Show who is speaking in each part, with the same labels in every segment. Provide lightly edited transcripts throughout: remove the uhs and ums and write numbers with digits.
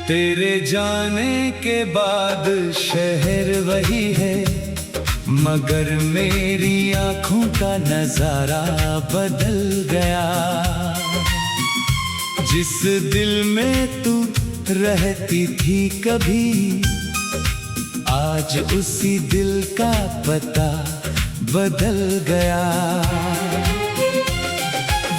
Speaker 1: तेरे जाने के बाद शहर वही है, मगर मेरी आंखों का नजारा बदल गया। जिस दिल में तू रहती थी कभी, आज उसी दिल का पता बदल गया।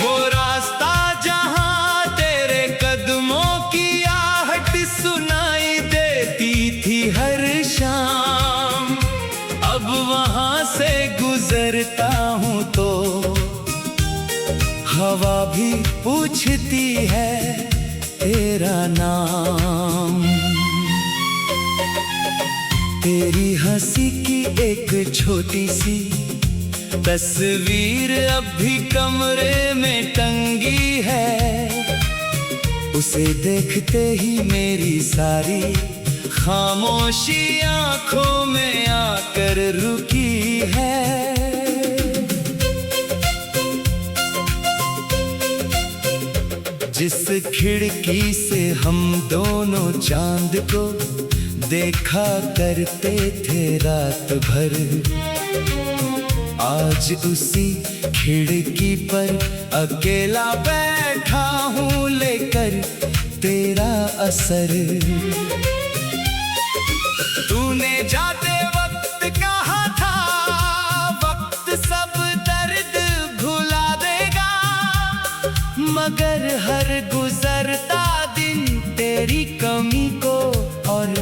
Speaker 1: वो रास्ता जहां तेरे कदमों की आहट सुनाई देती थी हर शाम, अब वहां से गुजरता हूं तो हवा भी पूछती है तेरा नाम। तेरी हंसी की एक छोटी सी तस्वीर अब भी कमरे में टंगी है, उसे देखते ही मेरी सारी खामोशी आंखों में आकर रुकी है। जिस खिड़की से हम दोनों चांद को देखा करते थे रात भर, आज उसी खिड़की पर अकेला बैठा हूँ लेकर तेरा असर। तूने जाते वक्त कहा था वक्त सब दर्द भुला देगा, मगर हर गुजरता दिन तेरी कमी को और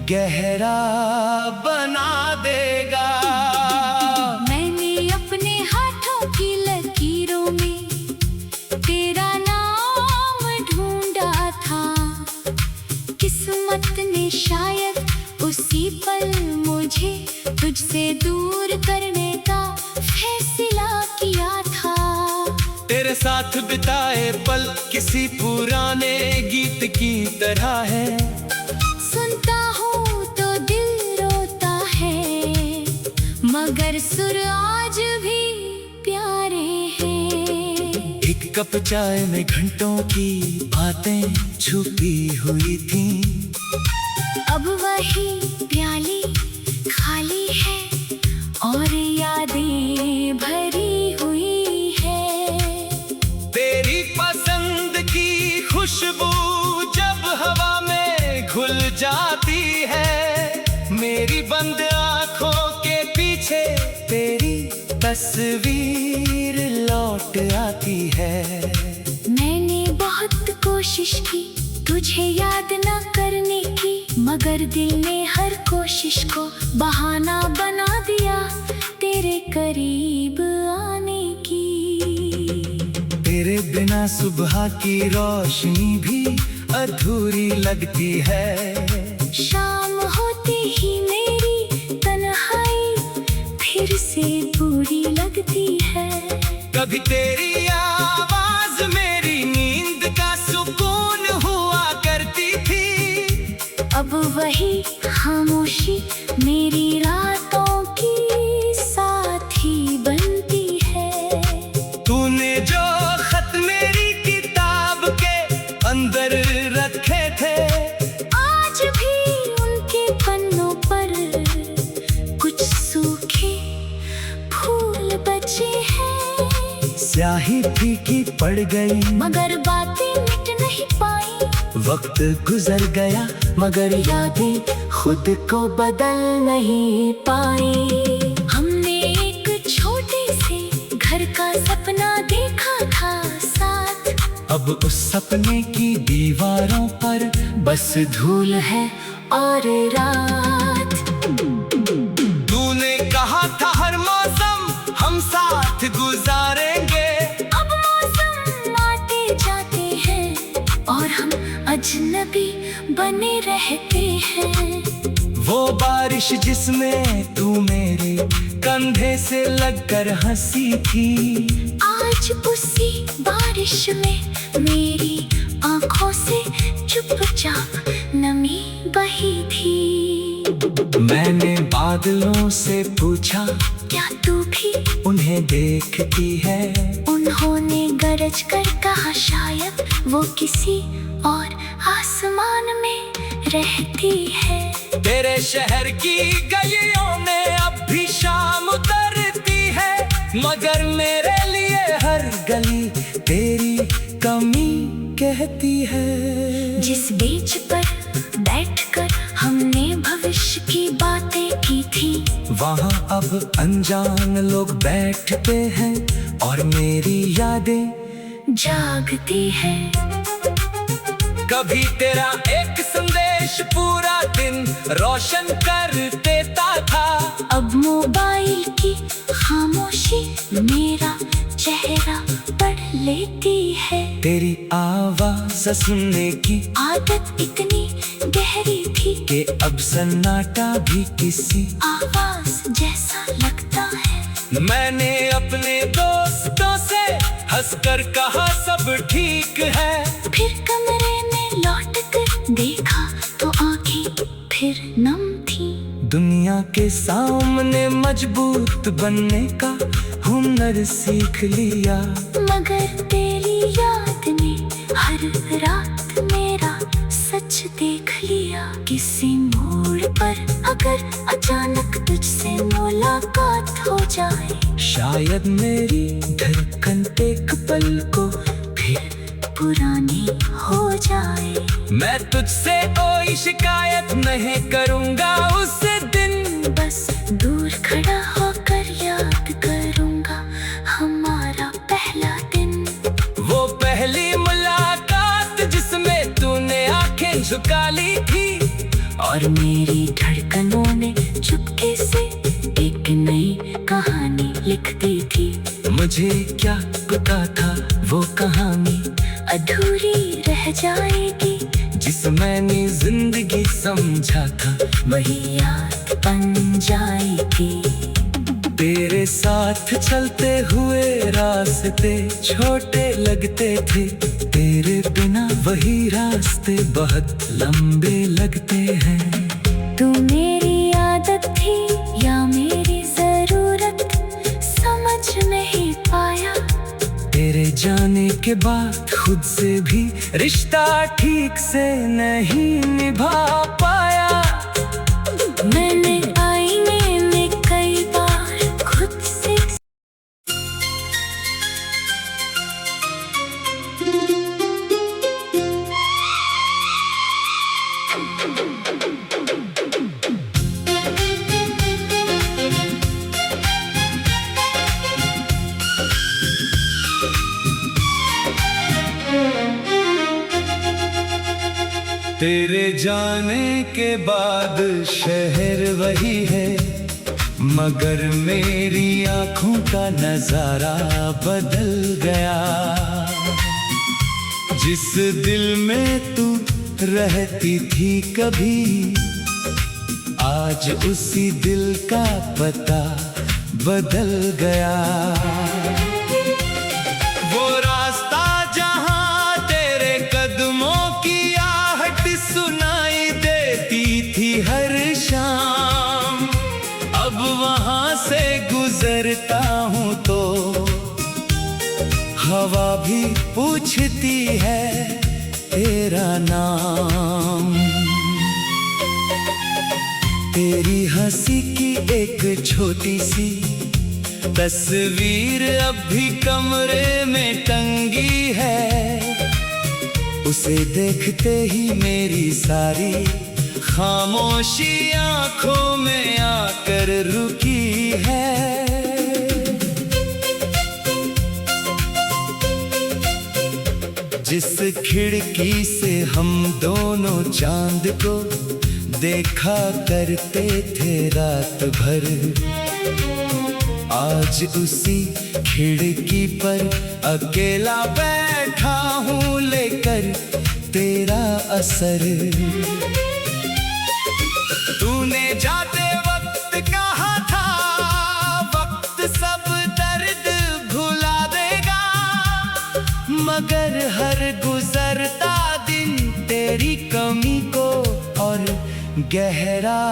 Speaker 1: गहरा बना देगा।
Speaker 2: मैंने अपने हाथों की लकीरों में तेरा नाम ढूंढा था, किस्मत ने शायद उसी पल मुझे तुझसे दूर करने का फैसला किया था।
Speaker 1: तेरे साथ बिताए पल किसी पुराने गीत की तरह है,
Speaker 2: सुनता हूँ तो दिल रोता है, मगर सुर आज भी प्यारे हैं।
Speaker 1: एक कप चाय में घंटों की बातें छुपी हुई थी,
Speaker 2: अब वही प्याली खाली है और यादें भरी हुई है।
Speaker 1: तेरी पसंद की खुशबू जब हवा में घुल जाती है, मेरी बंद आंखों के पीछे तेरी तस्वीर लौट आती है।
Speaker 2: मैंने बहुत कोशिश की तुझे याद न करने की, मगर दिल ने हर कोशिश को बहाना बना दिया तेरे करीब आने की।
Speaker 1: तेरे बिना सुबह की रोशनी भी अधूरी लगती है,
Speaker 2: शाम होते ही मेरी तन्हाई फिर से पूरी लगती है।
Speaker 1: कभी तेरी आवाज मेरी नींद का सुकून हुआ करती थी,
Speaker 2: अब वही खामोशी मेरी रातों की साथी बनती है।
Speaker 1: तूने जो खत मेरी किताब के अंदर रखे थे,
Speaker 2: आज भी उनके पन्नों पर कुछ सूखे फूल बचे हैं।
Speaker 1: स्याही फीकी पड़ गई
Speaker 2: मगर बातें मिट नहीं पाई,
Speaker 1: वक्त गुजर गया मगर
Speaker 2: यादें खुद को बदल नहीं पाई। हमने एक छोटे से घर का सपना देखा था साथ,
Speaker 1: अब उस सपने की दीवारों पर बस धूल है
Speaker 2: और रात।
Speaker 1: तूने कहा था हर मौसम हम साथ गुजारेंगे,
Speaker 2: अब मौसम आते जाते हैं और हम अजनबी बने रहते हैं।
Speaker 1: वो बारिश जिसमें तू मेरे कंधे से लगकर हंसी थी,
Speaker 2: आज उसी बारिश में मेरी आंखों से चुपचाप नमी बही थी।
Speaker 1: मैंने बादलों से पूछा
Speaker 2: क्या तू भी
Speaker 1: उन्हें देखती है,
Speaker 2: उन्होंने गरज कर कहा शायद वो किसी और आस आसमान में रहती है।
Speaker 1: तेरे शहर की गलियों में अब भी शाम उतरती है, मगर मेरे लिए हर गली तेरी कमी कहती है।
Speaker 2: जिस बेंच पर बैठकर हमने भविष्य की बातें की थी,
Speaker 1: वहाँ अब अनजान लोग बैठते हैं और मेरी यादें
Speaker 2: जागती है।
Speaker 1: कभी तेरा एक संदेश पूरा दिन रोशन कर देता था,
Speaker 2: अब मोबाइल की खामोशी मेरा चेहरा पढ़ लेती है।
Speaker 1: तेरी आवाज़ सुनने की
Speaker 2: आदत इतनी गहरी थी
Speaker 1: कि अब सन्नाटा भी किसी
Speaker 2: आवाज जैसा लगता है।
Speaker 1: मैंने अपने दोस्तों से हंसकर कहा सब ठीक है,
Speaker 2: फिर कमरे में लौट कर देखा तो आंखें फिर नम थी।
Speaker 1: दुनिया के सामने मजबूत बनने का हुनर सीख लिया,
Speaker 2: मगर तेरी याद ने हर रात मेरा सच देख लिया। किसी मोड़ पर अगर अचानक तुझसे मुलाकात हो जाए,
Speaker 1: शायद मेरी धड़कन एक पल को
Speaker 2: फिर पुरानी हो जाए।
Speaker 1: मैं तुझसे कोई शिकायत नहीं करूँगा उस दिन,
Speaker 2: बस दूर खड़ा होकर याद करूँगा हमारा पहला दिन।
Speaker 1: वो पहली मुलाकात जिसमें तूने आंखें झुका ली थी
Speaker 2: और मेरी धड़कनों ने चुपके से एक नई कहानी लिख दी थी।
Speaker 1: मुझे क्या पता था वो कहानी
Speaker 2: अधूरी रह जाएगी,
Speaker 1: जिस मैंने जिंदगी समझा था
Speaker 2: वही याद बन जाएगी।
Speaker 1: तेरे साथ चलते हुए रास्ते छोटे लगते थे, तेरे बिना वही रास्ते बहुत लंबे लगते हैं।
Speaker 2: तू मेरी आदत थी या मेरी जरूरत, समझ नहीं पाया।
Speaker 1: तेरे जाने के बाद खुद से भी रिश्ता ठीक से नहीं निभा पाया।
Speaker 2: मैंने आईने में कई बार खुद से
Speaker 1: तेरे जाने के बाद शहर वही है, मगर मेरी आँखों का नजारा बदल गया। जिस दिल में तू रहती थी कभी, आज उसी दिल का पता बदल गया। वो रास्ता जहाँ तेरे कदमों की आहट सुनाई देती थी हर शाम, अब वहाँ से गुजरता हूँ तो हवा भी पूछती है तेरा नाम। तेरी हंसी की एक छोटी सी तस्वीर अब भी कमरे में टंगी है, उसे देखते ही मेरी सारी खामोशी आंखों में आकर रुकी है। जिस खिड़की से हम दोनों चांद को देखा करते थे रात भर, आज उसी खिड़की पर अकेला बैठा हूँ लेकर तेरा असर। तूने जाते वक्त कहा था वक्त सब दर्द भुला देगा, मगर हर गुजरता दिन तेरी कमी को और गहरा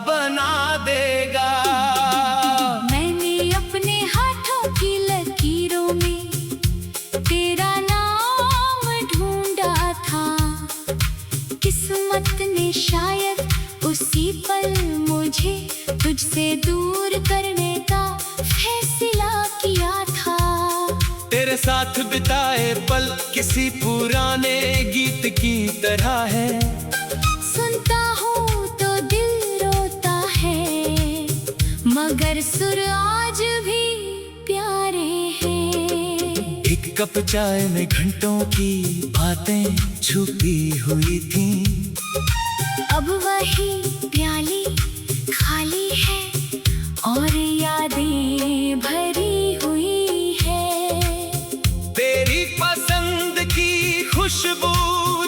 Speaker 1: बना देगा।
Speaker 2: मैंने अपने हाथों की लकीरों में तेरा नाम ढूंढा था,
Speaker 1: तेरे साथ बिताए पल किसी पुराने गीत की तरह है।
Speaker 2: सुनता हूँ तो दिल रोता है, मगर सुर आज भी प्यारे हैं।
Speaker 1: एक कप चाय में घंटों की बातें छुपी हुई थी।
Speaker 2: अब वही प्याली खाली है और यादें भरी हुई है।
Speaker 1: तेरी पसंद की खुशबू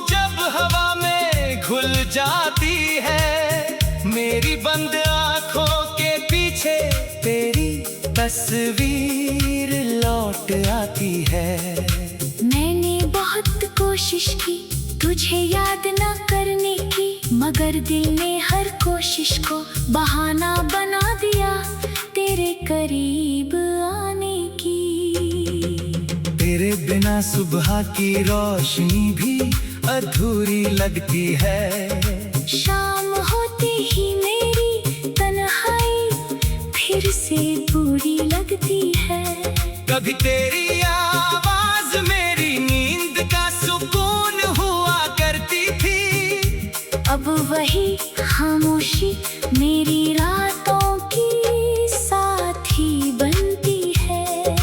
Speaker 1: जब हवा में घुल जाती है, मेरी बंद आंखों के पीछे तेरी तस्वीर लौट आती है।
Speaker 2: मैंने बहुत कोशिश की तुझे याद न करने की, मगर दिल ने हर कोशिश को बहाना बना दिया तेरे करीब आने की।
Speaker 1: तेरे बिना सुबह की रोशनी भी अधूरी लगती है।
Speaker 2: शाम होते ही मेरी तन्हाई फिर से पूरी लगती है।
Speaker 1: कभी तेरी आवाज मेरी नींद का सुकून हुआ करती थी।
Speaker 2: अब वही खामोशी मेरी रातों की साथी बनती है।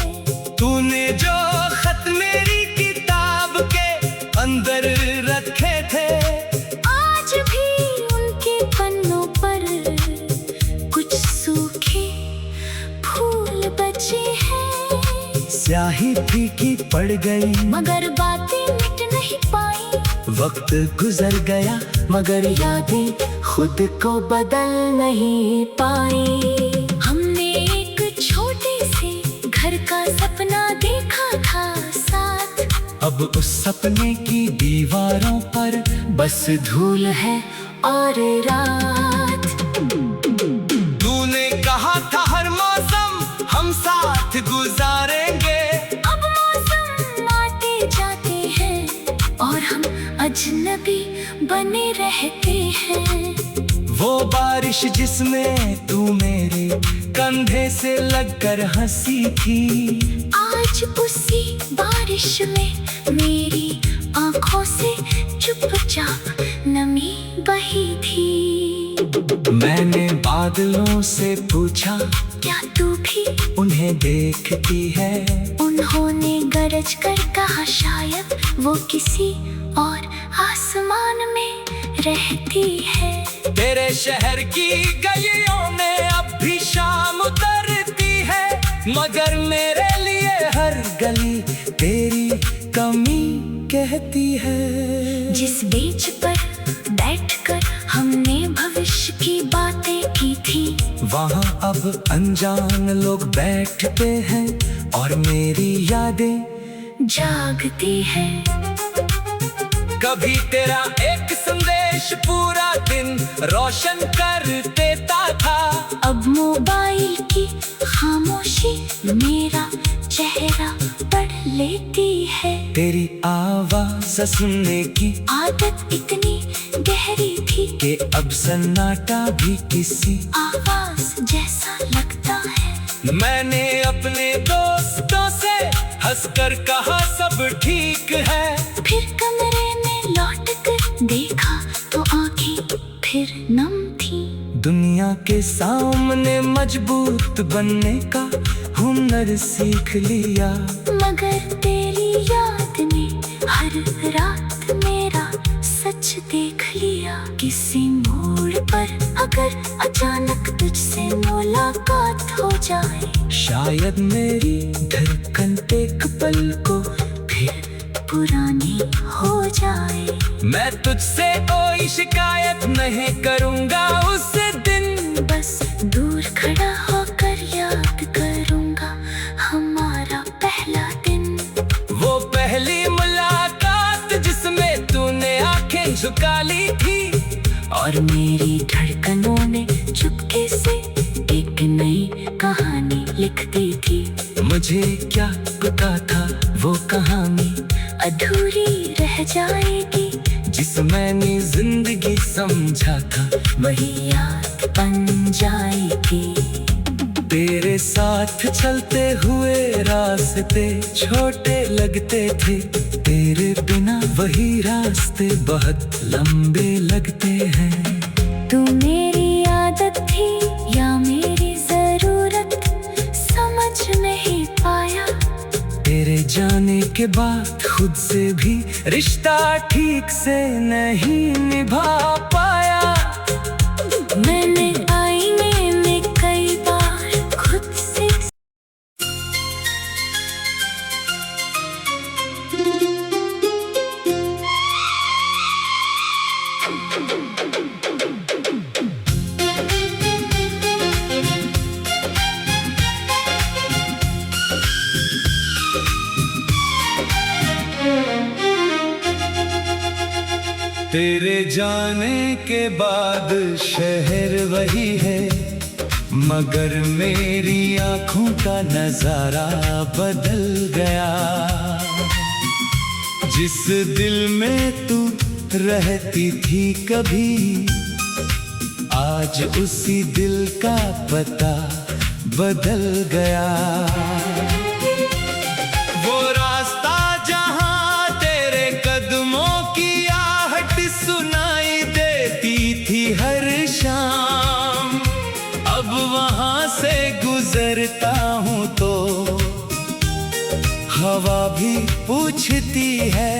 Speaker 1: तूने जो खत मेरी किताब के अंदर रखे थे,
Speaker 2: आज भी उनके पन्नों पर कुछ सूखे फूल बचे हैं।
Speaker 1: स्याही फीकी पड़ गई
Speaker 2: मगर बातें मिट नहीं पाई।
Speaker 1: वक्त गुजर गया मगर यादें खुद को बदल नहीं पाई।
Speaker 2: हमने एक छोटे से घर का सपना देखा था साथ,
Speaker 1: अब उस सपने की दीवारों पर बस धूल है और रात। तूने कहा था हर मौसम हम साथ गुजारेंगे,
Speaker 2: अब मौसम आते जाते हैं और हम अजनबी बने रहते हैं।
Speaker 1: वो बारिश जिसमें तू मेरे कंधे से लगकर हंसी थी,
Speaker 2: आज उसी बारिश में मेरी आंखों से चुपचाप नमी बही थी।
Speaker 1: मैंने बादलों से पूछा
Speaker 2: क्या तू भी
Speaker 1: उन्हें देखती है,
Speaker 2: उन्होंने गरज कर कहा शायद वो किसी और आसमान में रहती है।
Speaker 1: तेरे शहर की गलियों में अब भी शाम उतरती है, मगर मेरे लिए हर गली तेरी कमी कहती है।
Speaker 2: जिस बेंच पर बैठकर हमने भविष्य की बातें की थी,
Speaker 1: वहाँ अब अनजान लोग बैठते हैं और मेरी यादें
Speaker 2: जागती है।
Speaker 1: कभी तेरा एक संदेश पूरा दिन रोशन कर देता था,
Speaker 2: अब मोबाइल की खामोशी मेरा चेहरा पढ़ लेती है।
Speaker 1: तेरी आवाज सुनने की
Speaker 2: आदत इतनी गहरी थी
Speaker 1: कि अब सन्नाटा भी किसी
Speaker 2: आवाज जैसा लगता है।
Speaker 1: मैंने अपने दोस्तों से हंसकर कहा सब ठीक है,
Speaker 2: फिर कमरे में लौट कर देखा तो आंखें फिर नम थी।
Speaker 1: दुनिया के सामने मजबूत बनने का हुनर सीख लिया,
Speaker 2: मगर तेरी याद ने हर रात मेरा सच देख लिया। किसी मोड़ पर अगर अचानक तुझसे मुलाकात हो जाए,
Speaker 1: शायद मेरी धड़कन एक पल को फिर
Speaker 2: पुरानी हो जाए।
Speaker 1: मैं तुझसे कोई शिकायत नहीं करूँगा उस दिन,
Speaker 2: बस दूर खड़ा होकर याद करूँगा हमारा पहला दिन।
Speaker 1: वो पहली मुलाकात जिसमें तूने आंखें झुका ली थी,
Speaker 2: और मेरी धड़कनों ने चुपके से एक नई कहानी लिख दी थी।
Speaker 1: मुझे क्या पता था वो कहानी
Speaker 2: अधूरी रह जाएगी,
Speaker 1: जिस मैंने जिंदगी समझा था
Speaker 2: वही याद बन जाएगी।
Speaker 1: तेरे साथ चलते हुए रात रास्ते छोटे लगते थे, तेरे बिना वही रास्ते बहुत लंबे लगते हैं।
Speaker 2: तू मेरी आदत थी या मेरी जरूरत, समझ नहीं पाया।
Speaker 1: तेरे जाने के बाद खुद से भी रिश्ता ठीक से नहीं निभा पाया।
Speaker 2: मैंने आईने में कई बार खुद से
Speaker 1: तेरे जाने के बाद शहर वही है, मगर मेरी आंखों का नजारा बदल गया। जिस दिल में तू रहती थी कभी, आज उसी दिल का पता बदल गया। वो रास्ता जहां तेरे कदमों की आहट सुनाई देती थी हर शाम, अब वहां से गुजरता हूं तो हवा भी पूछती है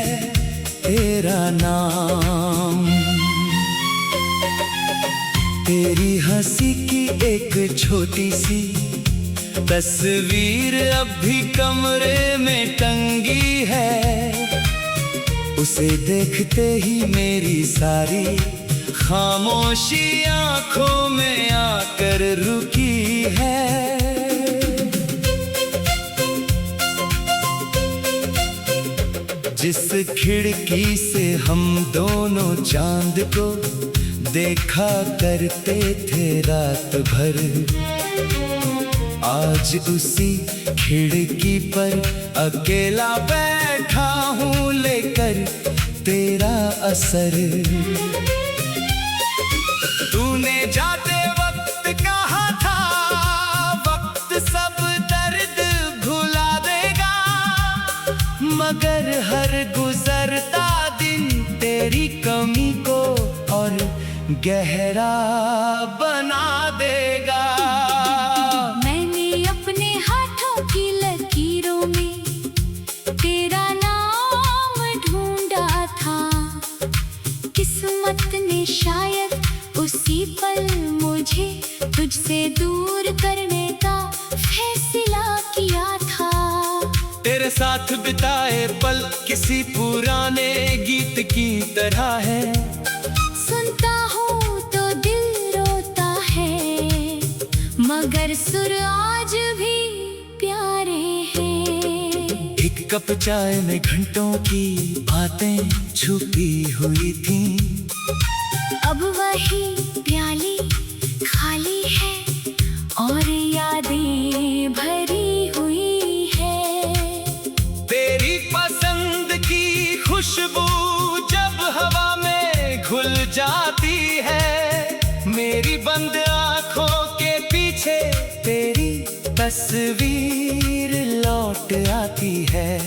Speaker 1: तेरा नाम। तेरी हंसी की एक छोटी सी तस्वीर अब भी कमरे में टंगी है, उसे देखते ही मेरी सारी खामोशी आंखों में आकर रुकी है। जिस खिड़की से हम दोनों चांद को देखा करते थे रात भर, आज उसी खिड़की पर अकेला बैठा हूँ लेकर तेरा असर। तूने जाते वक्त कहा था वक्त सब दर्द भुला देगा, मगर हर गुजरता दिन तेरी कमी को और गहरा बना देगा।
Speaker 2: मैंने अपने हाथों की लकीरों में तेरा नाम ढूंढा था, किस्मत ने शायद उसी पल मुझे तुझसे दूर करने का फैसला किया था।
Speaker 1: तेरे साथ बिताए पल किसी पुराने गीत की तरह है,
Speaker 2: सुनता हूँ तो दिल रोता है, मगर सुर आज भी प्यारे हैं।
Speaker 1: एक कप चाय में घंटों की बातें छुपी हुई थी,
Speaker 2: अब वही प्याली खाली है और यादें भरी हुई है।
Speaker 1: तेरी पसंद की खुशबू जब हवा में घुल जाती है, मेरी बंद आंखों के पीछे तेरी तस्वीर लौट आती है।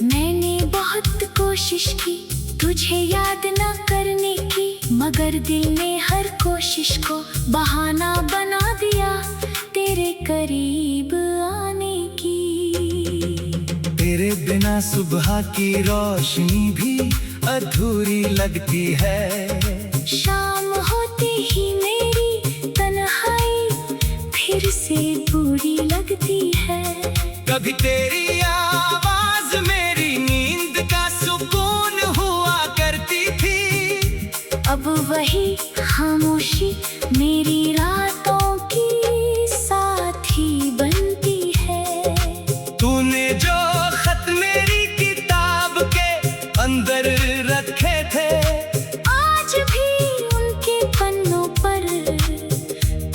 Speaker 2: मैंने बहुत कोशिश की तुझे याद ना करने की, मगर दिल ने हर कोशिश को बहाना बना दिया तेरे करीब आने की।
Speaker 1: तेरे बिना सुबह की रोशनी भी अधूरी लगती है,
Speaker 2: शाम होते ही मेरी तन्हाई फिर से बुरी लगती है।
Speaker 1: कभी तेरी आवाज मेरी नींद का सुकून हुआ करती थी,
Speaker 2: अब वही खामोशी मेरी रातों की साथी बनती है।
Speaker 1: तूने जो खत मेरी किताब के अंदर रखे थे,
Speaker 2: आज भी उनके पन्नों पर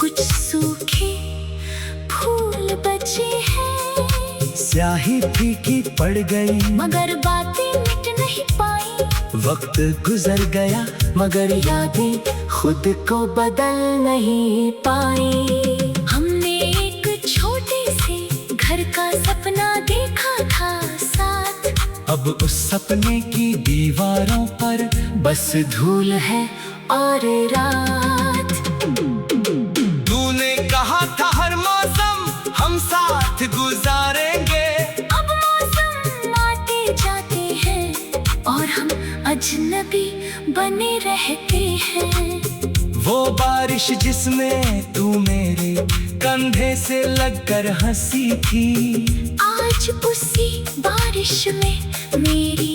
Speaker 2: कुछ सूखे फूल बचे हैं।
Speaker 1: स्याही फीकी पड़ गई
Speaker 2: मगर बातें मिट नहीं पाई,
Speaker 1: वक्त गुजर गया मगर
Speaker 2: यादें खुद को बदल नहीं पाई। हमने एक छोटे से घर का सपना देखा था साथ,
Speaker 1: अब उस सपने की दीवारों पर बस धूल है और रात। तूने कहा था हर मौसम हम साथ गुजारेंगे,
Speaker 2: अब मौसम आते जाते हैं और हम अजनबी बने रहते हैं।
Speaker 1: वो बारिश जिसमें तू मेरे कंधे से लगकर हंसी थी,
Speaker 2: आज उसी बारिश में मेरी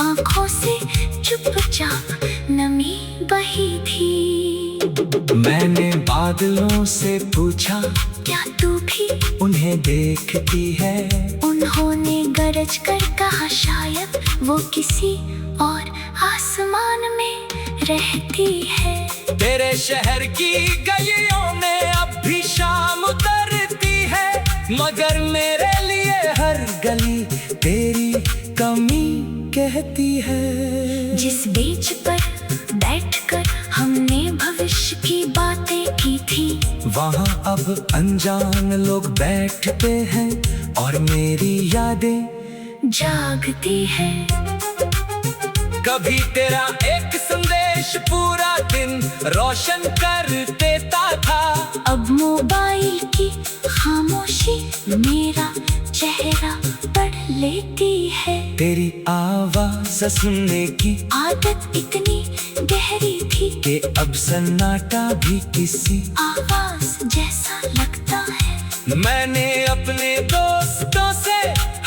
Speaker 2: आंखों से चुपचाप नमी बही थी।
Speaker 1: मैंने बादलों से पूछा
Speaker 2: क्या तू भी
Speaker 1: उन्हें देखती है,
Speaker 2: उन्होंने गरज कर कहा शायद वो किसी और आसमान में रहती है।
Speaker 1: तेरे शहर की गलियों में अब भी शाम उतरती है, मगर मेरे लिए हर गली तेरी कमी कहती है।
Speaker 2: जिस बेंच पर बैठकर हमने भविष्य की बातें की थी,
Speaker 1: वहाँ अब अनजान लोग बैठते हैं और मेरी यादें
Speaker 2: जागती है।
Speaker 1: कभी तेरा एक संदेश पूरा दिन रोशन कर देता था,
Speaker 2: अब मोबाइल की खामोशी मेरा चेहरा पढ़ लेती है।
Speaker 1: तेरी आवाज सुनने की
Speaker 2: आदत इतनी गहरी थी
Speaker 1: कि अब सन्नाटा भी किसी
Speaker 2: आवाज जैसा लगता है।
Speaker 1: मैंने अपने दोस्तों से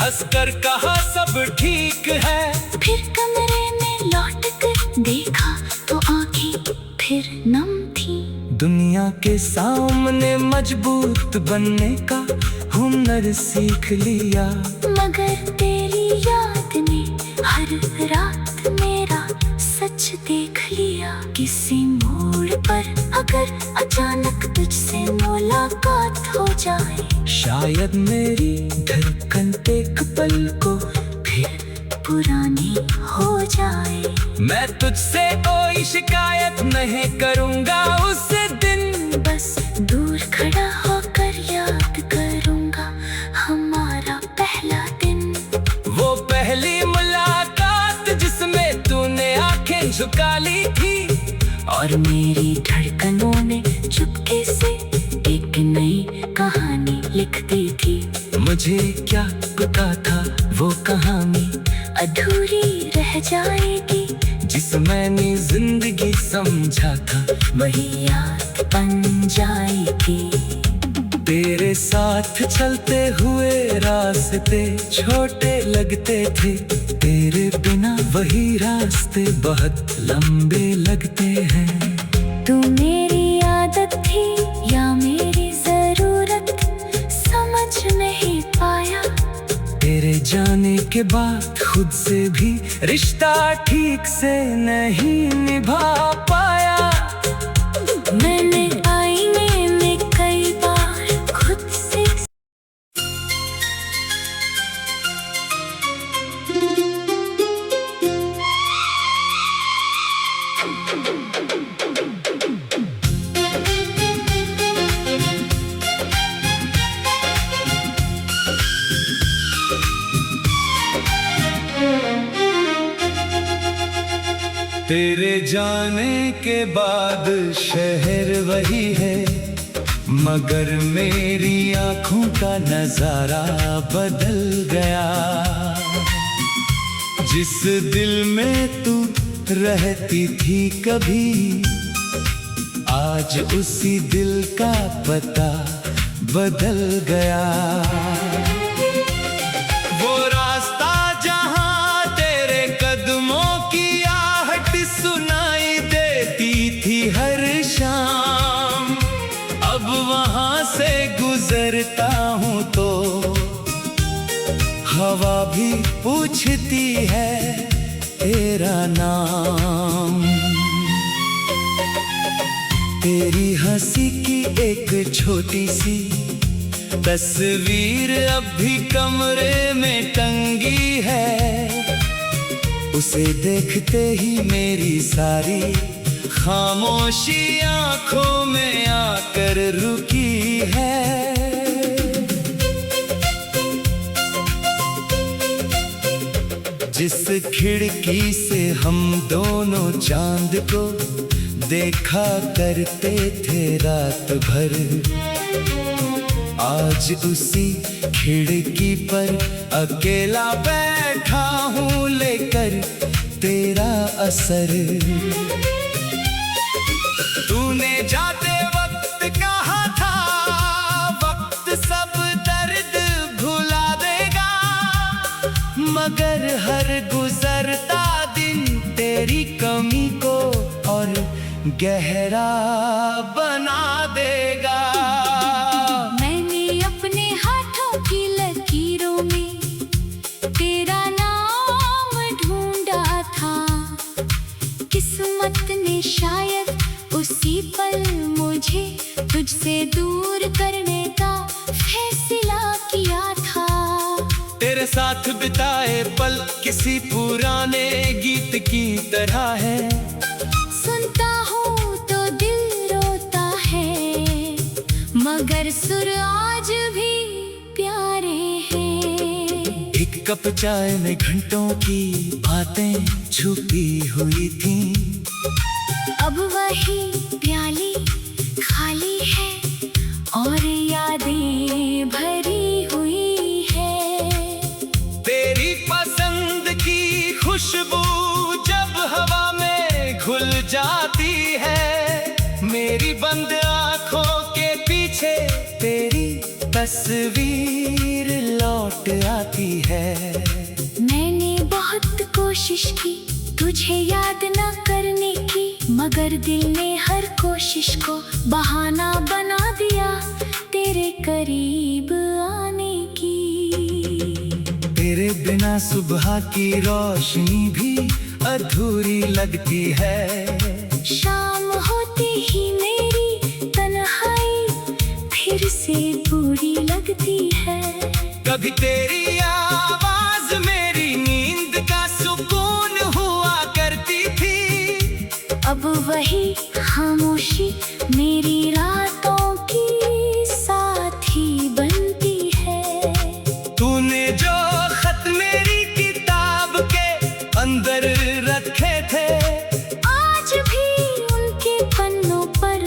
Speaker 1: हंसकर कहा सब ठीक है,
Speaker 2: फिर कमरे में लौट कर देखा तो आंखें फिर नम थी।
Speaker 1: दुनिया के सामने मजबूत बनने का हुनर सीख लिया,
Speaker 2: मगर तेरी याद ने हर रात मेरा सच देख लिया। किसी मोड़ पर अगर अचानक तुझसे मुलाकात हो जाए,
Speaker 1: शायद मेरी धड़कन एक पल को फिर
Speaker 2: पुरानी हो जाए।
Speaker 1: मैं तुझसे कोई शिकायत नहीं करूँगा उस दिन,
Speaker 2: बस दूर खड़ा होकर याद करूँगा हमारा पहला दिन।
Speaker 1: वो पहली मुलाकात जिसमें तूने आंखें झुका ली थी,
Speaker 2: और मेरी धड़कनों ने चुपके से एक नई कहानी लिख दी थी।
Speaker 1: मुझे क्या पता था वो कहानी
Speaker 2: अधूरी रह जाएगी,
Speaker 1: जिस मैंने जिंदगी समझा था
Speaker 2: वही याद बन जाएगी।
Speaker 1: तेरे साथ चलते हुए रास्ते छोटे लगते थे, तेरे बिना वही रास्ते बहुत लंबे लगते हैं।
Speaker 2: तू मेरी आदत थी या मेरी जरूरत, समझ नहीं पाया।
Speaker 1: तेरे जाने के बाद खुद से भी रिश्ता ठीक से नहीं निभा पाया।
Speaker 2: मैंने आईने में कई बार खुद से
Speaker 1: तेरे जाने के बाद शहर वही है, मगर मेरी आंखों का नजारा बदल गया। जिस दिल में तू रहती थी कभी, आज उसी दिल का पता बदल गया। वो रास्ता जहां तेरे कदमों की आहट सुनाई देती थी हर शाम, अब वहां से गुजरता हूं तो हवा भी पूछती है तेरा नाम। तेरी हंसी की एक छोटी सी तस्वीर अब भी कमरे में टंगी है, उसे देखते ही मेरी सारी खामोशी आंखों में आकर रुकी है। जिस खिड़की से हम दोनों चांद को देखा करते थे रात भर, आज उसी खिड़की पर अकेला बैठा हूँ लेकर तेरा असर। तूने जाते वक्त कहा था वक्त सब दर्द भुला देगा, मगर हर गुजरता दिन तेरी कमी को और गहरा बना देगा।
Speaker 2: मैंने अपने हाथों की लकीरों में तेरा नाम ढूंढा था, किस्मत ने शायद उसी पल मुझे तुझसे दूर करने का फैसला किया था।
Speaker 1: तेरे साथ बिताए पल किसी पुराने गीत की तरह है,
Speaker 2: सुनता हूँ तो दिल रोता है, मगर सुर आज भी प्यारे हैं।
Speaker 1: एक कप चाय में घंटों की बातें छुपी हुई थी,
Speaker 2: अब वही प्याली खाली है और यादें भरी हुई है।
Speaker 1: तेरी पसंद की खुशबू जब हवा में घुल जाती है, मेरी बंद आंखों के पीछे तेरी तस्वीर लौट आती है।
Speaker 2: मैंने बहुत कोशिश की तुझे याद न करने की, मगर दिल ने हर कोशिश को बहाना बना दिया तेरे करीब आने की।
Speaker 1: तेरे बिना सुबह की रोशनी भी अधूरी लगती है,
Speaker 2: शाम होते ही मेरी तन्हाई फिर से पूरी लगती है।
Speaker 1: कभी तेरी आवाज मेरी नींद का सुकून हुआ करती थी,
Speaker 2: अब वही खामोशी मेरी रातों की साथी बनती है।
Speaker 1: तूने जो खत मेरी किताब के अंदर रखे थे,
Speaker 2: आज भी उनके पन्नों पर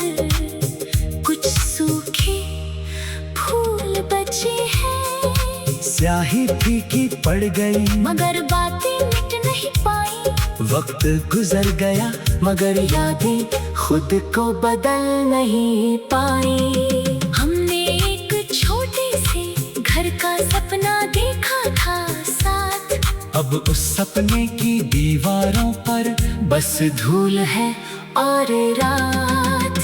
Speaker 2: कुछ सूखे फूल बचे हैं।
Speaker 1: स्याही फीकी पड़ गई
Speaker 2: मगर बातें मिट नहीं पाई,
Speaker 1: वक्त गुजर गया मगर यादें खुद को बदल नहीं पाई।
Speaker 2: हमने एक छोटे से घर का सपना देखा था साथ,
Speaker 1: अब उस सपने की दीवारों पर बस धूल है और रात।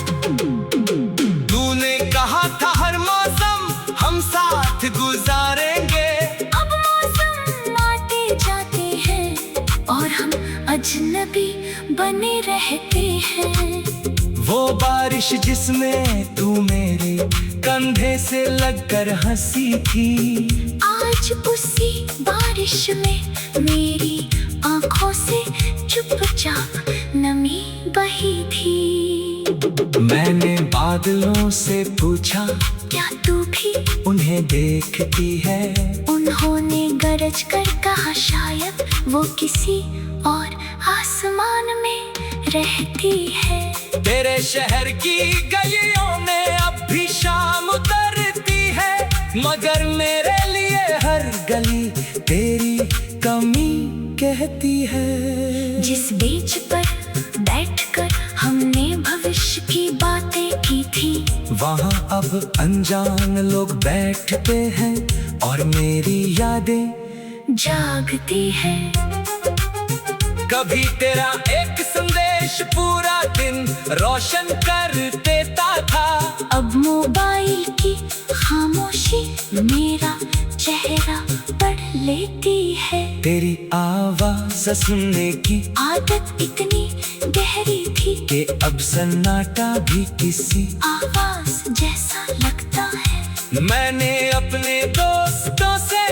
Speaker 1: तूने कहा था हर मौसम हम साथ गुजारेंगे,
Speaker 2: अब मौसम आते जाते हैं और हम अजनबी बने रहते हैं।
Speaker 1: वो बारिश जिसमें तू मेरे कंधे से लगकर हंसी थी,
Speaker 2: आज उसी बारिश में मेरी आंखों से चुपचाप नमी बही थी।
Speaker 1: मैंने बादलों से पूछा
Speaker 2: क्या तू भी
Speaker 1: उन्हें देखती है,
Speaker 2: उन्होंने गरज कर कहा शायद वो किसी और आसमान में रहती है।
Speaker 1: तेरे शहर की गलियों में अब भी शाम उतरती है, मगर मेरे लिए हर गली तेरी कमी कहती है।
Speaker 2: जिस बेंच पर बैठकर हमने भविष्य की बातें की थी,
Speaker 1: वहाँ अब अनजान लोग बैठते हैं और मेरी यादें
Speaker 2: जागती है।
Speaker 1: कभी तेरा एक संदेश पूरा दिन रोशन कर देता था,
Speaker 2: अब मोबाइल की खामोशी मेरा चेहरा पढ़ लेती है।
Speaker 1: तेरी आवाज सुनने की
Speaker 2: आदत इतनी गहरी थी
Speaker 1: कि अब सन्नाटा भी किसी
Speaker 2: आवाज जैसा लगता है।
Speaker 1: मैंने अपने दोस्तों से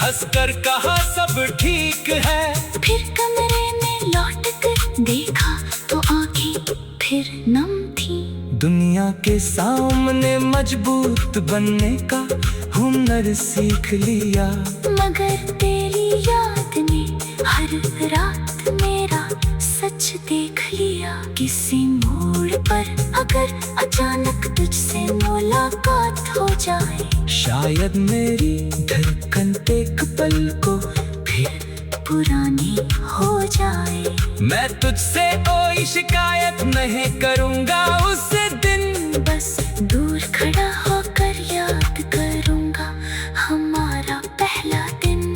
Speaker 1: हंसकर कहा सब ठीक है,
Speaker 2: फिर कमरे में लौट कर देखा तो आंखें फिर नम थी।
Speaker 1: दुनिया के सामने मजबूत बनने का हुनर सीख लिया,
Speaker 2: मगर तेरी याद ने हर हर रात मेरा सच देख लिया। किसी मोड़ पर अगर अचानक तुझसे मुलाकात हो जाए,
Speaker 1: शायद मेरी धड़कन एक पल को
Speaker 2: फिर पुरानी हो जाए।
Speaker 1: मैं तुझसे कोई शिकायत नहीं करूँगा उस दिन,
Speaker 2: बस दूर खड़ा होकर याद करूँगा हमारा पहला दिन।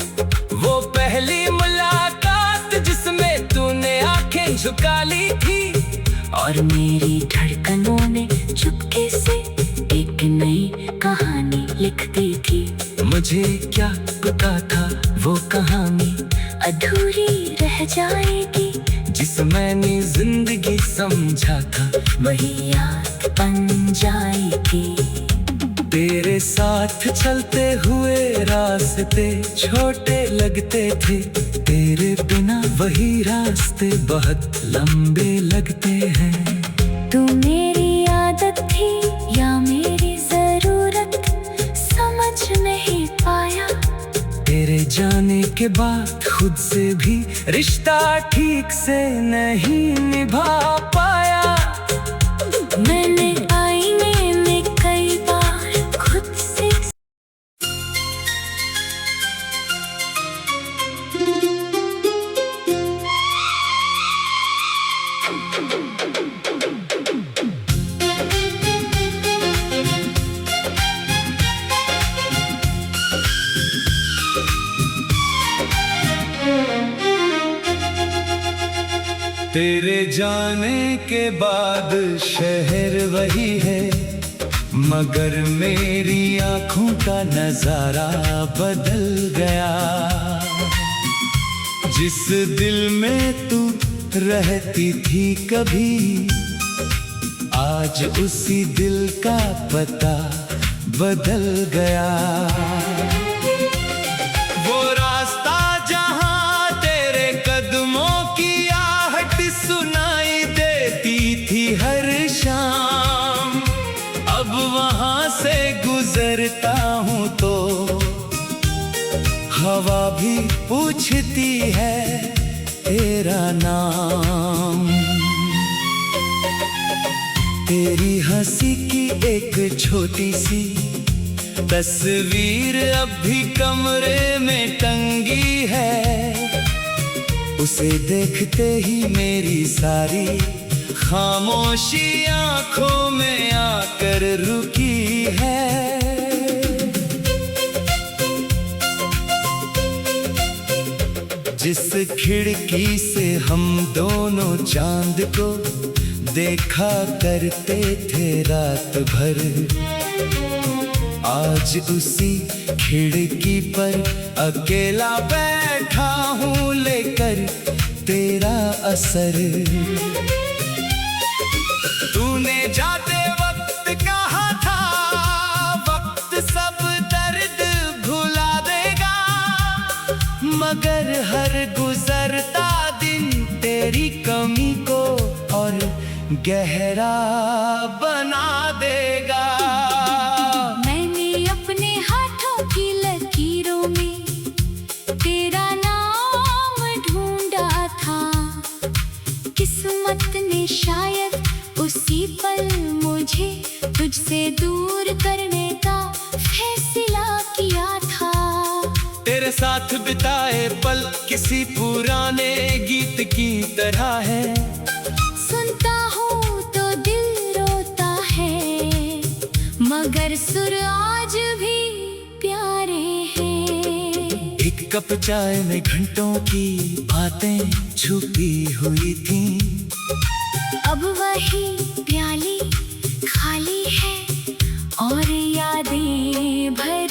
Speaker 1: वो पहली मुलाकात जिसमें तूने आंखें झुका ली थी,
Speaker 2: और मेरी धड़कनों ने चुपके से एक नई कहानी लिख दी थी।
Speaker 1: मुझे क्या पता था वो कहानी
Speaker 2: अधूरी रह जाएगी,
Speaker 1: जिस मैंने जिंदगी समझा था
Speaker 2: वही याद बन जाएगी।
Speaker 1: तेरे साथ चलते हुए रास्ते छोटे लगते थे, तेरे बिना वही रास्ते बहुत लंबे लगते हैं।
Speaker 2: तू मेरी आदत थी या मेरी जरूरत, समझ नहीं पाया।
Speaker 1: तेरे जाने के बाद खुद से भी रिश्ता ठीक से नहीं निभा पाया।
Speaker 2: मैंने आईने में कई बार खुद से
Speaker 1: तेरे जाने के बाद शहर वही है, मगर मेरी आँखों का नजारा बदल गया। जिस दिल में तू रहती थी कभी, आज उसी दिल का पता बदल गया। वो रास्ता जहाँ तेरे कदमों की सुनाई देती थी हर शाम, अब वहां से गुजरता हूँ तो हवा भी पूछती है तेरा नाम। तेरी हंसी की एक छोटी सी तस्वीर अब भी कमरे में टंगी है, उसे देखते ही मेरी सारी खामोशी आंखों में आकर रुकी है। जिस खिड़की से हम दोनों चांद को देखा करते थे रात भर, आज उसी खिड़की पर अकेला बैठा हूँ लेकर तेरा असर। तूने जाते वक्त कहा था वक्त सब दर्द भुला देगा, मगर हर गुजरता दिन तेरी कमी को और गहरा बना देगा।
Speaker 2: किस्मत ने शायद उसी पल मुझे तुझसे दूर करने का फैसला किया था।
Speaker 1: तेरे साथ बिताए पल किसी पुराने गीत की तरह है,
Speaker 2: सुनता हूँ तो दिल रोता है, मगर सुर आज भी प्यारे हैं।
Speaker 1: एक कप चाय में घंटों की बातें छुपी हुई थी,
Speaker 2: अब वही प्याली खाली है और यादें भर